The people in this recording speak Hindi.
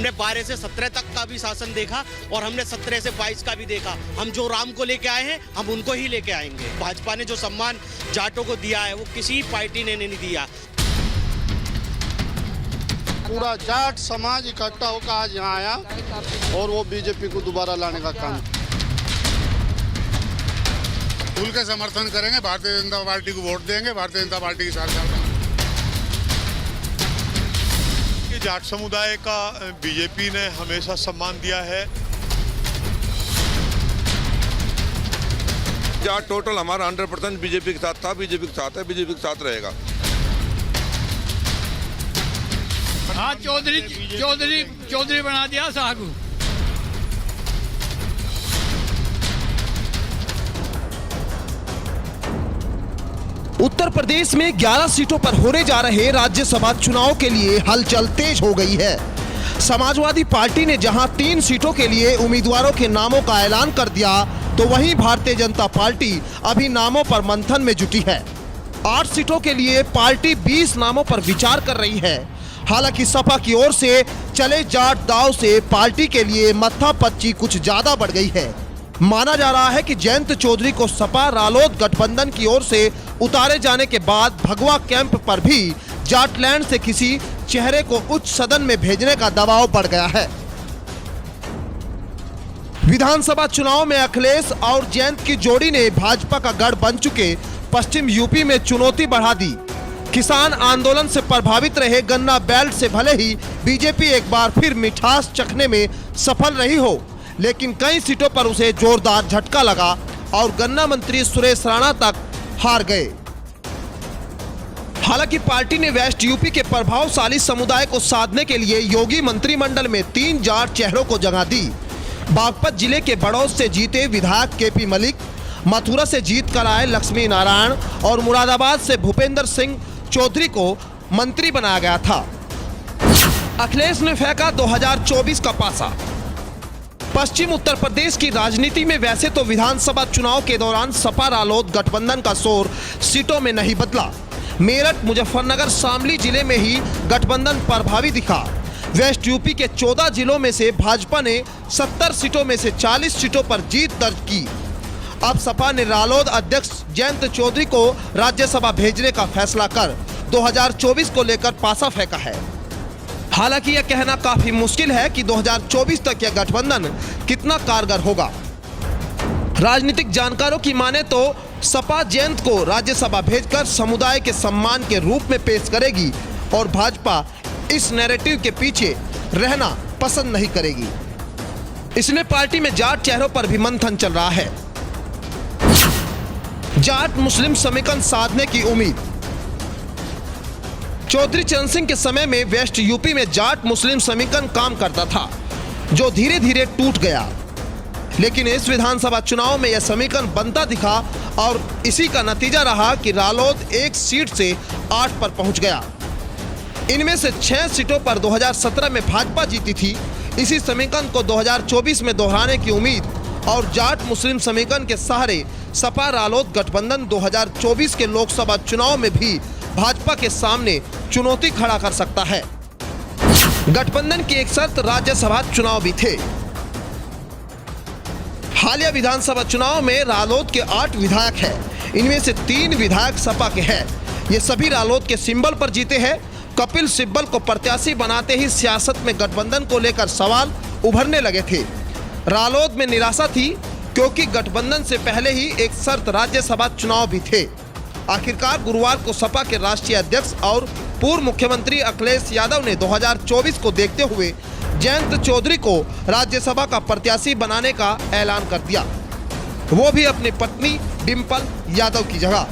हमने 12 से 17 तक का भी शासन देखा और हमने 17 से 22 का भी देखा। हम जो राम को लेके आए हैं हम उनको ही लेके आएंगे। भाजपा ने जो सम्मान जाटों को दिया है वो किसी पार्टी ने नहीं दिया। पूरा जाट समाज इकट्ठा होकर आज यहाँ आया और वो बीजेपी को दोबारा लाने का काम खुल के समर्थन करेंगे। भारतीय जनता पार्टी को वोट देंगे। भारतीय जनता पार्टी के साथ जाट समुदाय का बीजेपी ने हमेशा सम्मान दिया है। जाट टोटल हमारा 100% बीजेपी के साथ था, बीजेपी के साथ है, बीजेपी के साथ रहेगा। हाँ, चौधरी बना दिया साहू। उत्तर प्रदेश में 11 सीटों पर होने जा रहे राज्यसभा चुनाव के लिए हलचल तेज हो गई है। समाजवादी पार्टी ने जहां 3 सीटों के लिए उम्मीदवारों के नामों का ऐलान कर दिया, तो वहीं भारतीय जनता पार्टी अभी नामों पर मंथन में जुटी है। 8 सीटों के लिए पार्टी 20 नामों पर विचार कर रही है। हालांकि सपा की ओर से चले जाट दांव से पार्टी के लिए मत्थापच्ची कुछ ज्यादा बढ़ गई है। माना जा रहा है कि जयंत चौधरी को सपा रालोद गठबंधन की ओर से उतारे जाने के बाद भगवा कैंप पर भी जाटलैंड से किसी चेहरे को उच्च सदन में भेजने का दबाव बढ़ गया है। विधानसभा चुनाव में अखिलेश और जयंत की जोड़ी ने भाजपा का गढ़ बन चुके पश्चिम यूपी में चुनौती बढ़ा दी। किसान आंदोलन से प्रभावित रहे गन्ना बेल्ट से भले ही बीजेपी एक बार फिर मिठास चखने में सफल रही हो, लेकिन कई सीटों पर उसे जोरदार झटका लगा और गन्ना मंत्री सुरेश राणा तक हार गए। हालांकि पार्टी ने वेस्ट यूपी के प्रभावशाली समुदाय को साधने के लिए योगी मंत्रिमंडल में 3 जाट चेहरों को जगह दी। बागपत जिले के बड़ौद से जीते विधायक केपी मलिक, मथुरा से जीत कर आए लक्ष्मी नारायण और मुरादाबाद से भूपेंद्र सिंह चौधरी को मंत्री बनाया गया था। अखिलेश ने फेंका 2024 का पासा। पश्चिम उत्तर प्रदेश की राजनीति में वैसे तो विधानसभा चुनाव के दौरान सपा रालोद गठबंधन का शोर सीटों में नहीं बदला। मेरठ, मुजफ्फरनगर, शामली जिले में ही गठबंधन प्रभावी दिखा। वेस्ट यूपी के 14 जिलों में से भाजपा ने 70 सीटों में से 40 सीटों पर जीत दर्ज की। अब सपा ने रालोद अध्यक्ष जयंत चौधरी को राज्यसभा भेजने का फैसला कर 2024 को लेकर पासा फेंका है। हालांकि यह कहना काफी मुश्किल है कि 2024 तक यह गठबंधन कितना कारगर होगा। राजनीतिक जानकारों की माने तो सपा जयंत को राज्यसभा भेजकर समुदाय के सम्मान के रूप में पेश करेगी और भाजपा इस नैरेटिव के पीछे रहना पसंद नहीं करेगी। इसलिए पार्टी में जाट चेहरों पर भी मंथन चल रहा है। जाट मुस्लिम समीकरण साधने की उम्मीद। चौधरी चरण सिंह के समय में वेस्ट यूपी में जाट मुस्लिम समीकरण काम करता था, जो धीरे धीरे टूट गया। लेकिन इस विधानसभा चुनाव में यह समीकरण बनता दिखा और इसी का नतीजा रहा कि रालोद 1 सीट से 8 पर पहुंच गया। इनमें से 6 सीटों पर 2017 में भाजपा जीती थी। इसी समीकरण को 2024 में दोहराने की उम्मीद और जाट मुस्लिम समीकरण के सहारे सपा रालोद गठबंधन 2024 के लोकसभा चुनाव में भी भाजपा के सामने चुनौती खड़ा कर सकता है। गठबंधन की एक शर्त राज्यसभा चुनाव भी थे। हालिया विधानसभा चुनाव में रालोद के 8 विधायक हैं। इनमें से 3 विधायक सपा के हैं। ये सभी रालोद के सिंबल पर जीते हैं। कपिल सिब्बल को प्रत्याशी बनाते ही सियासत में गठबंधन को लेकर सवाल उभरने लगे थे। रालोद में निराशा थी क्योंकि गठबंधन से पहले ही एक शर्त राज्यसभा चुनाव भी थे। आखिरकार गुरुवार को सपा के राष्ट्रीय अध्यक्ष और पूर्व मुख्यमंत्री अखिलेश यादव ने 2024 को देखते हुए जयंत चौधरी को राज्यसभा का प्रत्याशी बनाने का ऐलान कर दिया, वो भी अपनी पत्नी डिंपल यादव की जगह।